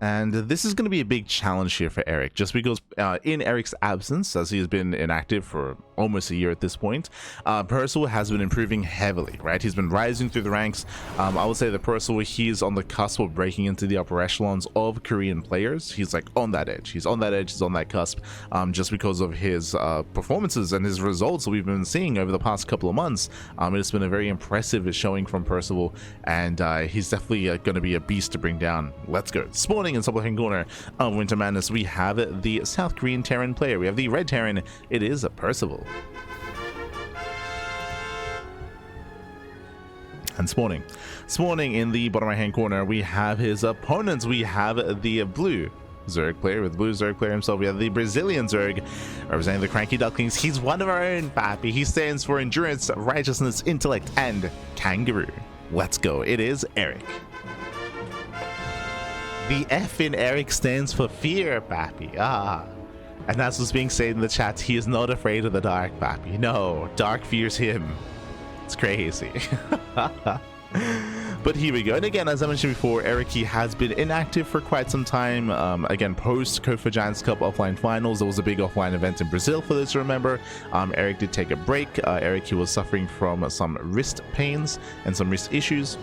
And this is going to be a big challenge here for Erik, just because in Erik's absence, as he has been inactive for almost a year at this point, Percival has been improving heavily, right? He's been rising through the ranks. I would say that Percival, he's on the cusp of breaking into the upper echelons of Korean players. He's like on that edge. He's on that edge. He's on that cusp, just because of his performances and his results that we've been seeing over the past couple of months. It's been a very impressive showing from Percival, and he's definitely going to be a beast to bring down. Let's go. Spawning in top left-hand corner of Winter Madness, we have the South Korean Terran player. We have the red Terran. It is Percival. And spawning in the bottom right hand corner, we have his opponents. We have the blue Zerg player, with the blue Zerg player himself. We have the Brazilian Zerg representing the Cranky Ducklings. He's one of our own, papi. He stands for endurance, righteousness, intellect, and kangaroo. Let's go. It is Erik. The F in Erik stands for fear, papi. And that's what's being said in the chat. He is not afraid of the dark, papi. No, dark fears him. It's crazy. But here we go. And again, as I mentioned before, Erik, he has been inactive for quite some time. Again, post Code for Giants Cup offline finals, there was a big offline event in Brazil, for those who remember. Erik did take a break. Erik, he was suffering from some wrist pains and some wrist issues.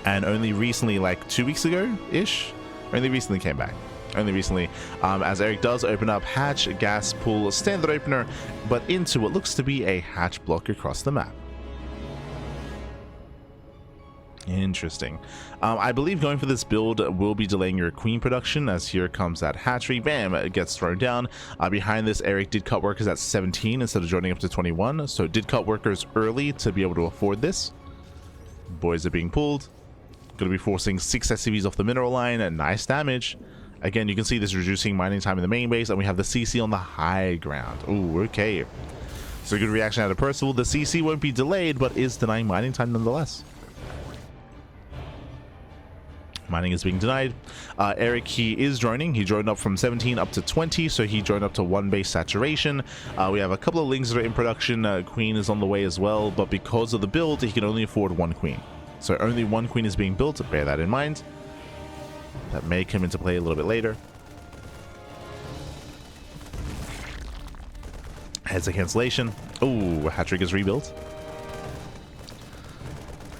And only recently, like 2 weeks ago-ish, only recently came back. Only recently, as Erik does open up hatch, gas pool, standard opener, but into what looks to be a hatch block across the map. Interesting. I believe going for this build will be delaying your queen production, as here comes that hatchery. Bam, it gets thrown down. Behind this, Erik did cut workers at 17 instead of joining up to 21, so did cut workers early to be able to afford this. Boys are being pulled. Going to be forcing 6 SCVs off the mineral line, and nice damage. Again, you can see this reducing mining time in the main base, and we have the CC on the high ground. Ooh, okay. So good reaction out of Percival. The CC won't be delayed, but is denying mining time nonetheless. Mining is being denied. Erik, he is joining. He joined up from 17 up to 20, so he joined up to 1 base saturation. We have a couple of lings that are in production. Queen is on the way as well, but because of the build, he can only afford 1 queen. So only 1 queen is being built. Bear that in mind. That may come into play a little bit later. Heads of cancellation. Oh, hatchery is rebuilt.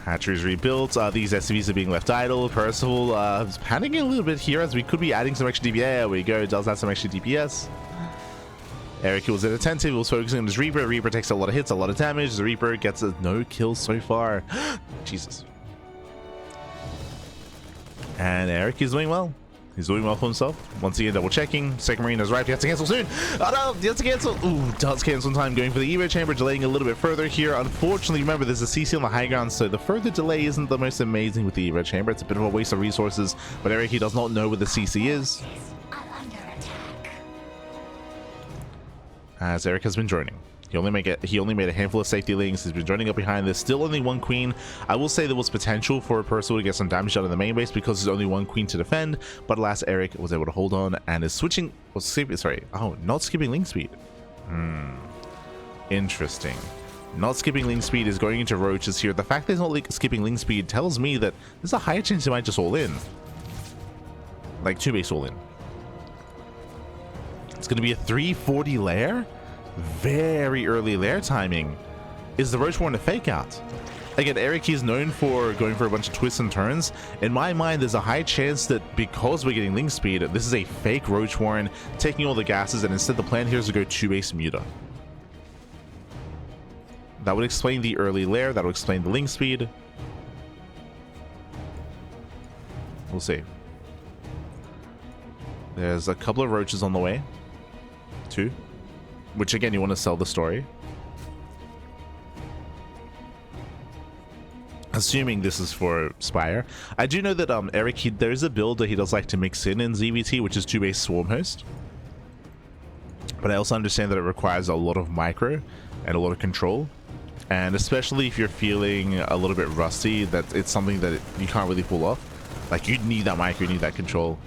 Hatchery is rebuilt. These SCVs are being left idle. Percival is panicking a little bit here, as we could be adding some extra DPS. There we go. Does add some extra DPS. Erik was inattentive. He was focusing on his Reaper. Reaper takes a lot of hits, a lot of damage. The Reaper gets a no kill so far. Jesus. And Erik is doing well. He's doing well for himself. Once again, double checking. Second Marine is right. He has to cancel soon. Oh no, he has to cancel. Ooh, does cancel in time. Going for the Evo chamber, delaying a little bit further here. Unfortunately, remember, there's a CC on the high ground, so the further delay isn't the most amazing with the Evo chamber. It's a bit of a waste of resources, but Erik, he does not know where the CC is, as Erik has been joining. He only made a handful of safety links. He's been joining up behind this. Still only 1 queen. I will say there was potential for Percival to get some damage out of the main base because there's only 1 queen to defend. But alas, Erik was able to hold on and is switching. Not skipping link speed. Interesting. Not skipping link speed is going into roaches here. The fact that he's not skipping link speed tells me that there's a higher chance he might just all in. Like 2 base all in. It's going to be a 340 lair. Very early lair timing. Is the Roach Warren a fake out? Again, Erik, he's known for going for a bunch of twists and turns. In my mind, there's a high chance that because we're getting link speed, this is a fake Roach Warren taking all the gases, and instead the plan here is to go 2 base muta. That would explain the early lair. That would explain the link speed. We'll see. There's a couple of roaches on the way. 2. Which, again, you want to sell the story. Assuming this is for Spire. I do know that Erik, there is a build that he does like to mix in ZVT, which is 2 base Swarm Host. But I also understand that it requires a lot of micro and a lot of control. And especially if you're feeling a little bit rusty, that it's something that you can't really pull off. Like, you need that micro, you need that control.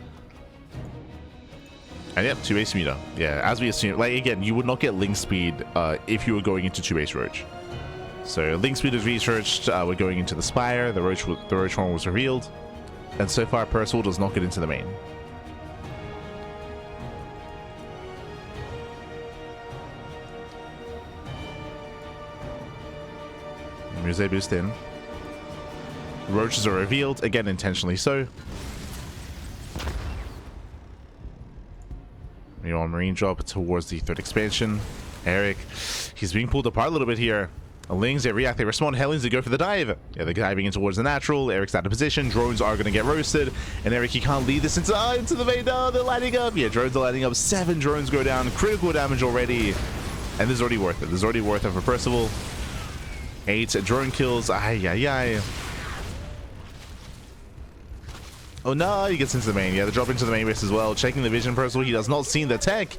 And yep, 2 base muta. Yeah, as we assume, like, again, you would not get link speed if you were going into 2 base Roach. So link speed is researched. We're going into the Spire. The Roach one was revealed. And so far, Percival does not get into the main. Muse boost in. Roaches are revealed, again intentionally so. Meanwhile, Marine drop towards the third expansion. Erik, he's being pulled apart a little bit here. Lings, they react, they respond. Hellions, they go for the dive. Yeah, they're diving in towards the natural. Erik's out of position. Drones are going to get roasted. And Erik, he can't lead this into the main. No, they're lighting up. Yeah, drones are lighting up. 7 drones go down. Critical damage already. And this is already worth it. This is already worth it for Percival. 8 drone kills. Ay, ay, ay. Oh no, he gets into the main. Yeah, they drop into the main base as well. Checking the vision, Percival. He does not see the tech.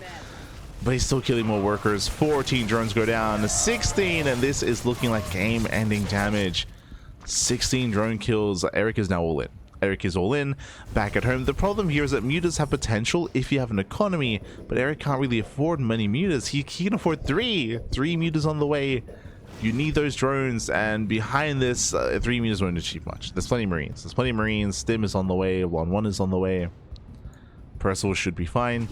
But he's still killing more workers. 14 drones go down. 16, and this is looking like game-ending damage. 16 drone kills. Erik is now all in. Erik is all in. Back at home. The problem here is that mutas have potential if you have an economy, but Erik can't really afford many mutas. He can afford 3 mutas on the way. You need those drones, and behind this, 3 mutas won't achieve much. There's plenty of Marines. There's plenty of Marines. Stim is on the way. 1-1 is on the way. Percival should be fine.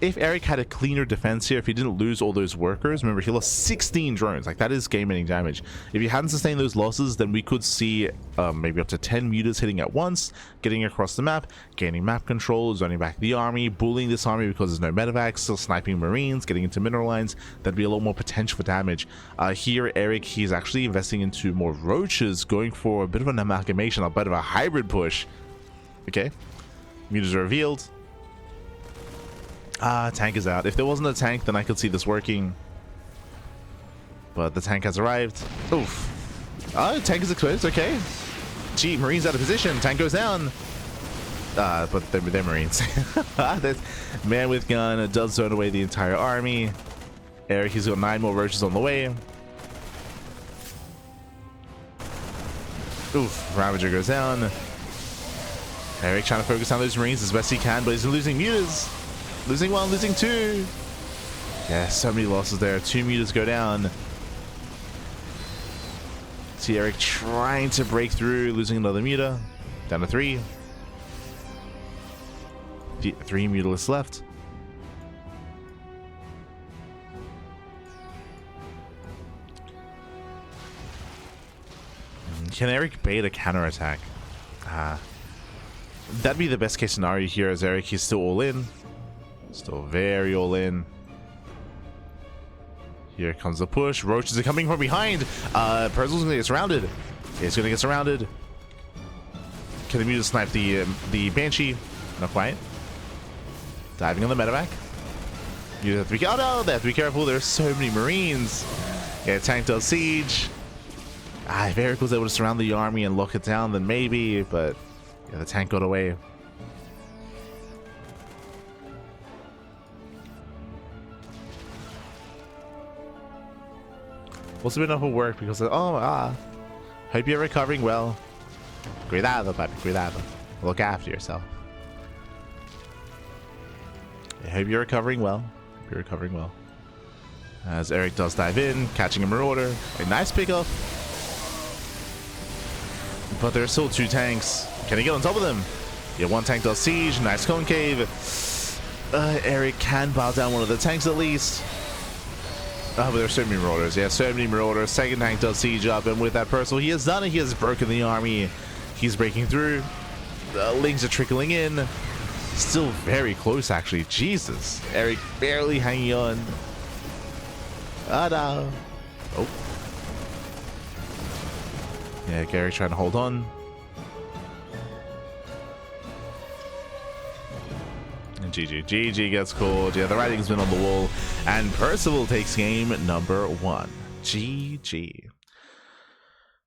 If Erik had a cleaner defense here, if he didn't lose all those workers, remember he lost 16 drones. Like, that is game-ending damage. If he hadn't sustained those losses, then we could see maybe up to 10 mutas hitting at once, getting across the map, gaining map control, zoning back the army, bullying this army because there's no medevacs, still sniping Marines, getting into mineral lines. That'd be a lot more potential for damage. Here, Erik, he's actually investing into more roaches, going for a bit of an amalgamation, a bit of a hybrid push. Okay, mutas are revealed. Tank is out. If there wasn't a tank, then I could see this working. But the tank has arrived. Oof. Tank is exposed. Okay. Gee, Marines out of position. Tank goes down. But they're Marines. This man with gun does zone away the entire army. Erik, he's got 9 more roaches on the way. Oof. Ravager goes down. Erik trying to focus on those Marines as best he can, but he's losing mutas. Losing 1, losing 2. Yeah, so many losses there. 2 mutas go down. See Erik trying to break through, losing another muta. Down to 3. 3 mutalists left. Can Erik bait a counterattack? That'd be the best case scenario here, as Erik, he's still all in. Still very all in. Here comes the push. Roaches are coming from behind. Percival's gonna get surrounded. He's gonna get surrounded. Can the muta snipe the Banshee? Not quite. Diving on the medevac. You have to be, oh no, they have to be careful. There's so many Marines. Yeah, tank does siege. If Erik was able to surround the army and lock it down, then maybe, but yeah, the tank got away. Also been enough of work because hope you're recovering well. Cuidado, papi, cuidado. Look after yourself. I hope you're recovering well. Hope you're recovering well. As Erik does dive in, catching a Marauder. A nice pickup. But there are still 2 tanks. Can he get on top of them? Yeah, 1 tank does siege. Nice concave. Erik can bow down one of the tanks at least. But there's so many Marauders. Yeah, so many Marauders. Second tank does siege up, and with that Percival, he has done it. He has broken the army. He's breaking through. Lings are trickling in. Still very close, actually. Jesus. Erik barely hanging on. No. Oh. Yeah, Gary trying to hold on. And GG gets called. Yeah, the writing's been on the wall. And Percival takes game number 1. GG.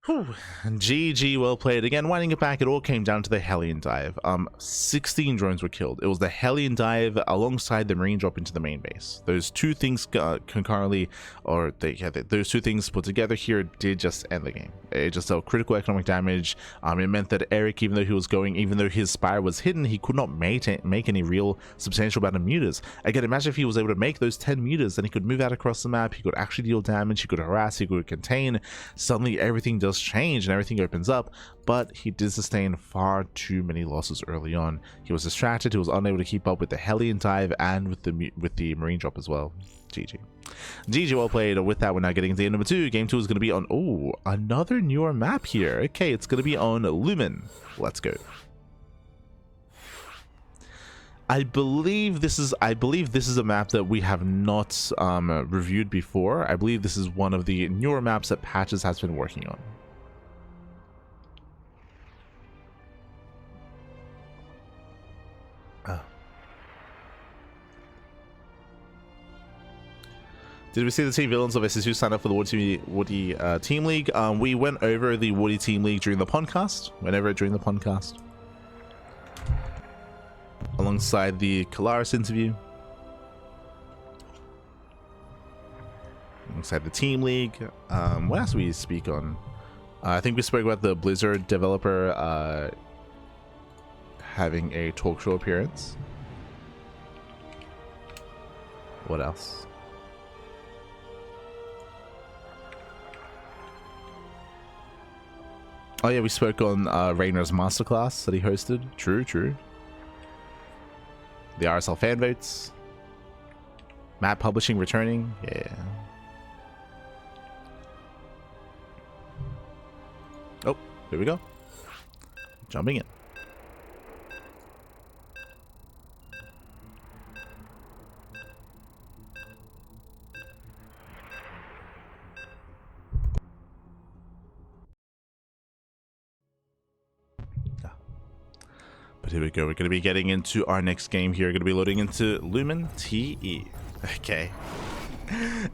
Whew. GG, well played. Again, winding it back, it all came down to the Hellion dive. 16 drones were killed. It was the Hellion dive alongside the Marine drop into the main base. Those 2 things concurrently, or those 2 things put together here did just end the game. It just dealt critical economic damage. It meant that Erik, even though his spire was hidden, he could not make any real substantial amount of mutas. Again, imagine if he was able to make those 10 mutas, then he could move out across the map, he could actually deal damage, he could harass, he could contain. Suddenly everything does does change and everything opens up, but he did sustain far too many losses early on. He was distracted, he was unable to keep up with the Hellion dive and with the Marine drop as well. GG. GG, well played. With that, we're now getting into game number 2. Game 2 is going to be on, oh, another newer map here. Okay, it's going to be on Lumen. Let's go. I believe this is a map that we have not reviewed before. I believe this is one of the newer maps that Patches has been working on. Did we see the team villains of SSU sign up for the Woody Team League? We went over the Woody Team League during the podcast. Alongside the Kalaris interview. Alongside the Team League. What else did we speak on? I think we spoke about the Blizzard developer having a talk show appearance. What else? Oh yeah, we spoke on Rayner's masterclass that he hosted. True. The RSL fan votes. Map publishing returning. Yeah. Oh, here we go. Jumping in. But here we go. We're going to be getting into our next game here. We're going to be loading into Lumen TE. Okay.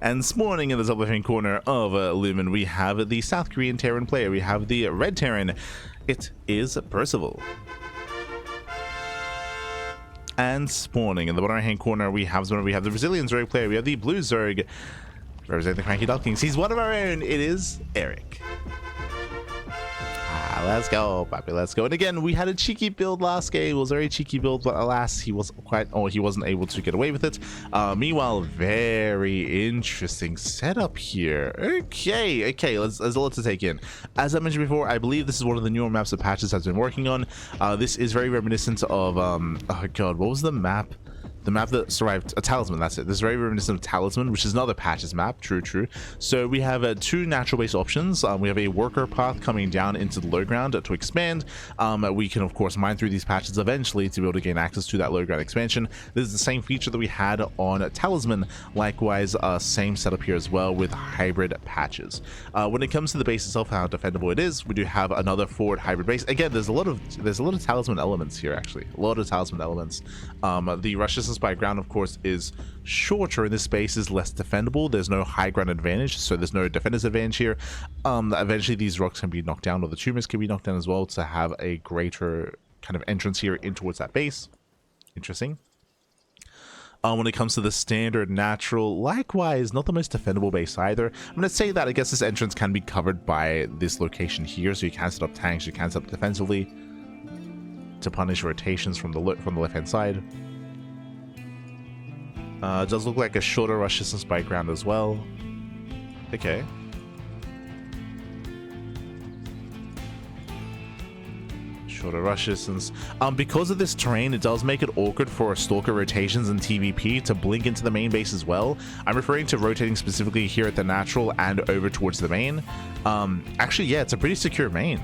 And spawning in the top left-hand corner of Lumen, we have the South Korean Terran player. We have the Red Terran. It is Percival. And spawning in the bottom right-hand corner, we have the Brazilian Zerg player. We have the Blue Zerg representing the Cranky Ducklings. He's one of our own. It is Erik. Let's go, Papi, let's go. And again, we had a cheeky build last game. It was a very cheeky build, but alas, he wasn't able to get away with it. Meanwhile, very interesting setup here. Okay, there's a lot to take in. As I mentioned before, I believe this is one of the newer maps that Patches has been working on. This is very reminiscent of, oh god, what was the map? The map that survived, a Talisman, that's it. This is very reminiscent of Talisman, which is another Patches map. True. So we have two natural base options. We have a worker path coming down into the low ground to expand. We can, of course, mine through these patches eventually to be able to gain access to that low ground expansion. This is the same feature that we had on Talisman. Likewise, same setup here as well with hybrid patches. When it comes to the base itself, how defendable it is, we do have another forward hybrid base. Again, there's a lot of Talisman elements here, actually. A lot of Talisman elements. The rush distance by ground, of course, is shorter in this space, is less defendable. There's no high ground advantage, so there's no defender's advantage here. Eventually these rocks can be knocked down, or the tumors can be knocked down as well, to have a greater kind of entrance here in towards that base. Interesting. When it comes to the standard natural, likewise, not the most defendable base either. I'm going to say that I guess this entrance can be covered by this location here, so you can set up tanks, you can set up defensively to punish rotations from the left hand side. It does look like a shorter rush distance by ground as well. Okay. Shorter rush distance. Because of this terrain, it does make it awkward for Stalker rotations and TVP to blink into the main base as well. I'm referring to rotating specifically here at the natural and over towards the main. Actually, yeah, it's a pretty secure main.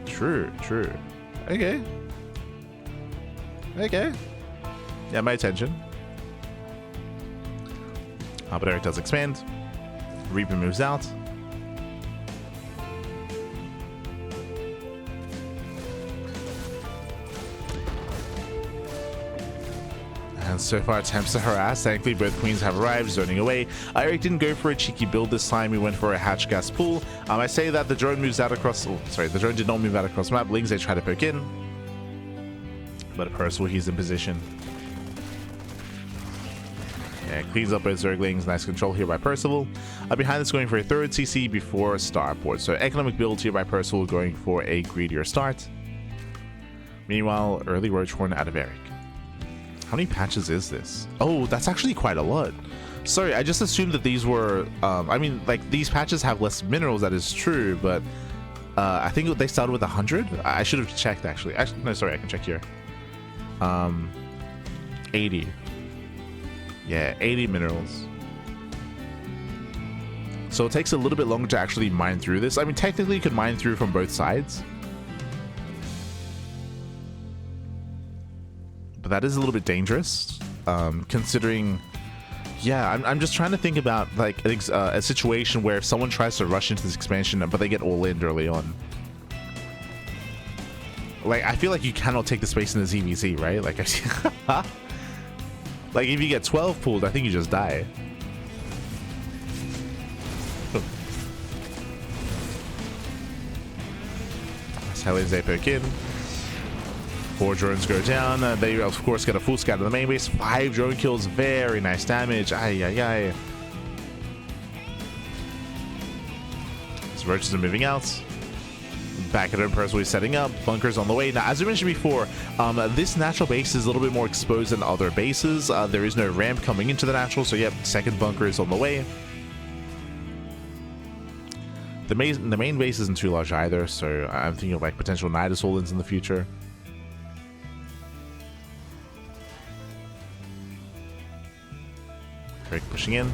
True. Okay. Yeah, my attention. But Erik does expand. Reaper moves out. And so far attempts to harass. Thankfully, both queens have arrived, zoning away. Erik didn't go for a cheeky build this time. He went for a hatch gas pool. I say that the drone moves out across... Oh, sorry, the drone did not move out across the map. Lings, they try to poke in. But Percival, he's in position. Yeah, cleans up both Zerglings. Nice control here by Percival. Behind this, going for a third CC before Starport. So economic build here by Percival, going for a greedier start. Meanwhile, early Roach Horn out of Erik. How many patches is this? Oh, that's actually quite a lot. Sorry, I just assumed that these were, I mean, like, these patches have less minerals, that is true, but I think they started with 100? I should have checked, actually. No, sorry, I can check here. 80. Yeah, 80 minerals. So it takes a little bit longer to actually mine through this. I mean, technically, you could mine through from both sides. But that is a little bit dangerous, considering... Yeah, I'm just trying to think about like a situation where if someone tries to rush into this expansion, but they get all in early on. Like, I feel like you cannot take the space in the TvZ, right? Like, like if you get 12 pulled, I think you just die. That's how they poke in. 4 drones go down. They, of course, get a full scout of the main base. 5 drone kills. Very nice damage. Ay, ay, ay. His roaches are moving out. Back at home, Percival is setting up. Bunkers on the way. Now, as we mentioned before, this natural base is a little bit more exposed than other bases. There is no ramp coming into the natural, so yep, second bunker is on the way. The main base isn't too large either, so I'm thinking of like potential Nidus all-ins in the future. Erik pushing in.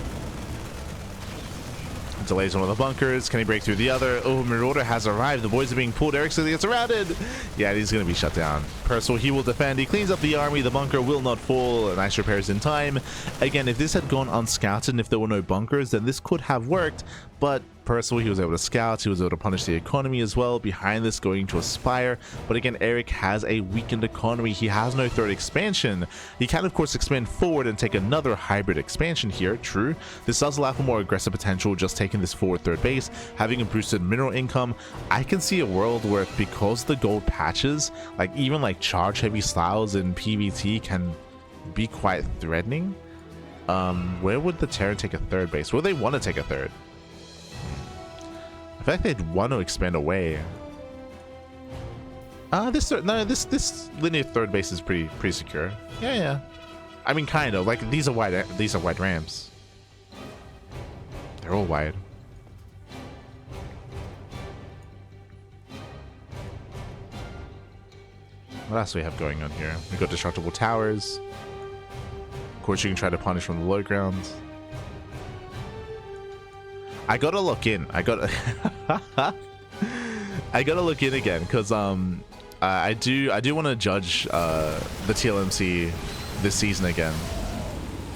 Delays one of the bunkers. Can he break through the other? Oh, Marauder has arrived. The boys are being pulled. Erik says he gets surrounded. Yeah, he's going to be shut down. Percival, he will defend. He cleans up the army. The bunker will not fall. Nice repairs in time. Again, if this had gone unscouted and if there were no bunkers, then this could have worked. But Percival, he was able to scout. He was able to punish the economy as well. Behind this, going to Aspire. But again, Erik has a weakened economy. He has no third expansion. He can, of course, expand forward and take another hybrid expansion here. True. This does allow for more aggressive potential, just taking this forward third base, having a boosted mineral income. I can see a world where, because the gold patches, like even like charge heavy styles in PvT can be quite threatening. Where would the Terran take a third base? Would they want to take a third? I feel like they'd want to expand away. This linear third base is pretty secure. Yeah. I mean, kind of. Like these are wide ramps. They're all wide. What else do we have going on here? We've got destructible towers. Of course, you can try to punish from the low ground. I gotta look in. I gotta look in again because I do want to judge the TLMC this season again.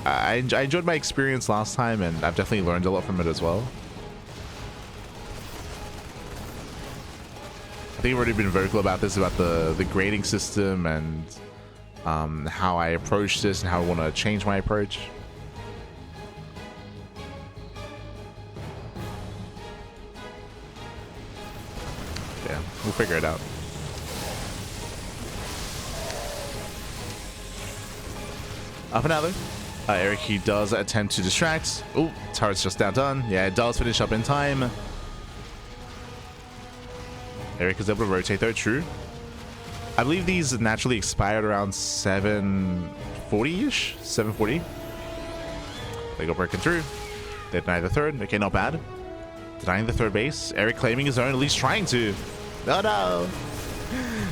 I enjoyed my experience last time, and I've definitely learned a lot from it as well. I think I've already been vocal about this, about the grading system and how I approach this and how I want to change my approach. Yeah, we'll figure it out. Up and out though. Erik, he does attempt to distract. Oh, turret's just now done. Yeah, it does finish up in time. Erik is able to rotate though, true. I believe these naturally expired around 740-ish? 740? They go breaking through. They deny the third. Okay, not bad. Denying the third base. Erik claiming his own, at least trying to. Oh no!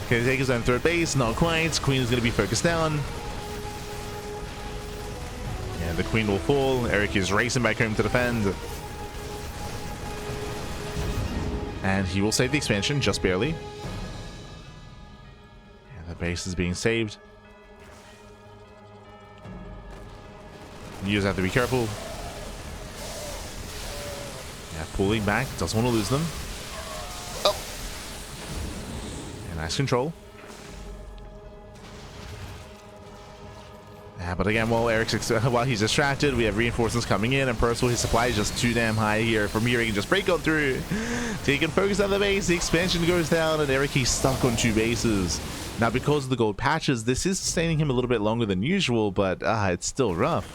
Can he take his own third base? Not quite. Queen is going to be focused down. And the queen will fall. Erik is racing back home to defend. And he will save the expansion, just barely. Yeah, the base is being saved. You just have to be careful. Yeah, pulling back. Doesn't want to lose them. Oh! Yeah, nice control. Yeah, but again, while he's distracted, we have reinforcements coming in, and Percival, his supply is just too damn high here. From here, he can just break on through. So he can focus on the base, the expansion goes down, and Erik, he's stuck on 2 bases. Now, because of the gold patches, this is sustaining him a little bit longer than usual, but it's still rough.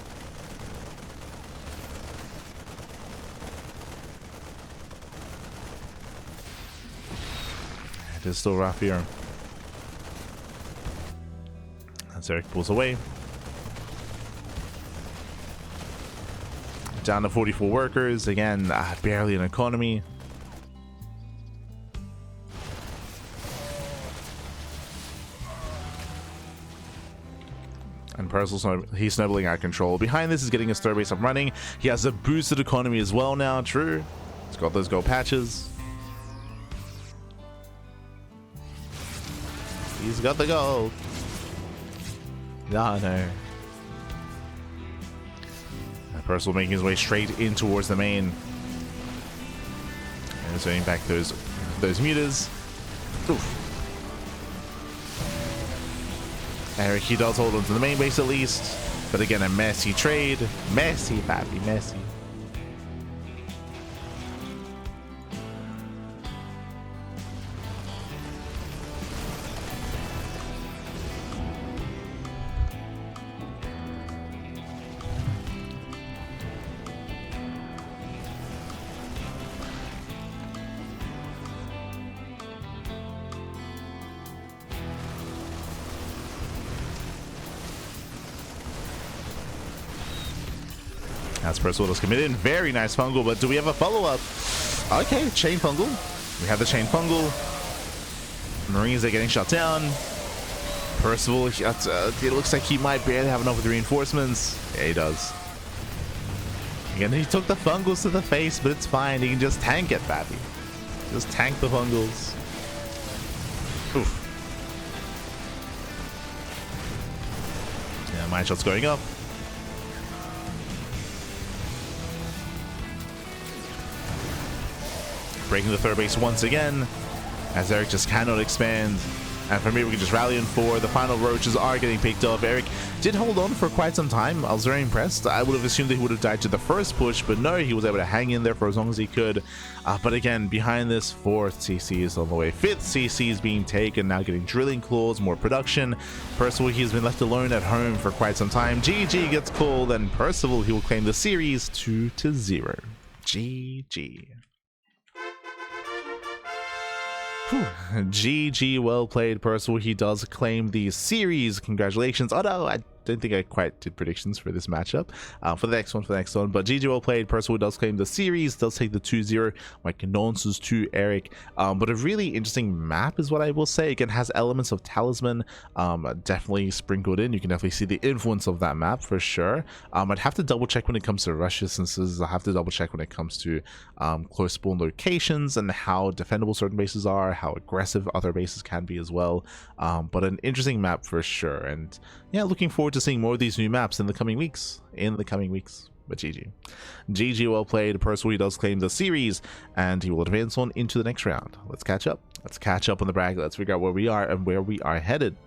It is still rough here. As Erik pulls away. down to 44 workers. Again, barely an economy. And Percival, he's snowballing out of control. Behind this is getting his third base up running. He has a boosted economy as well now. True. He's got those gold patches. He's got the gold. No. And Percival making his way straight in towards the main. And zoning back those mutas. Oof. Erik, he does hold on to the main base at least, but again, a messy trade. Messy, papi, messy. As Percival does commit in. Very nice fungal, but do we have a follow-up? Okay, chain fungal. We have the chain fungal. Marines are getting shut down. Percival, it looks like he might barely have enough with the reinforcements. Yeah, he does. Again, he took the fungals to the face, but it's fine. He can just tank it, baby. Just tank the fungals. Oof. Yeah, mine shot's going up. Breaking the third base once again, as Erik just cannot expand. And for me, we can just rally in 4. The final roaches are getting picked up. Erik did hold on for quite some time. I was very impressed. I would have assumed that he would have died to the first push, but no, he was able to hang in there for as long as he could. But again, behind this, 4th CC is on the way. 5th CC is being taken, now getting drilling claws, more production. Percival, he has been left alone at home for quite some time. GG gets called, and Percival, he will claim the series 2-0. GG. Whew. GG, well played, Percival. He does claim the series. Congratulations. Oh no, I don't think I quite did predictions for this matchup. For the next one. But GG, well played. Percival does claim the series, does take the 2-0. My condolences to Erik. But a really interesting map is what I will say. Again, has elements of Talisman definitely sprinkled in. You can definitely see the influence of that map for sure. I'd have to double check when it comes to rush distances. I have to double check when it comes to close spawn locations and how defendable certain bases are, how aggressive other bases can be as well. But an interesting map for sure. And yeah, looking forward to seeing more of these new maps in the coming weeks. But GG, well played. Percival, he does claim the series, and he will advance on into the next round. Let's catch up on the bracket. Let's figure out where we are and where we are headed.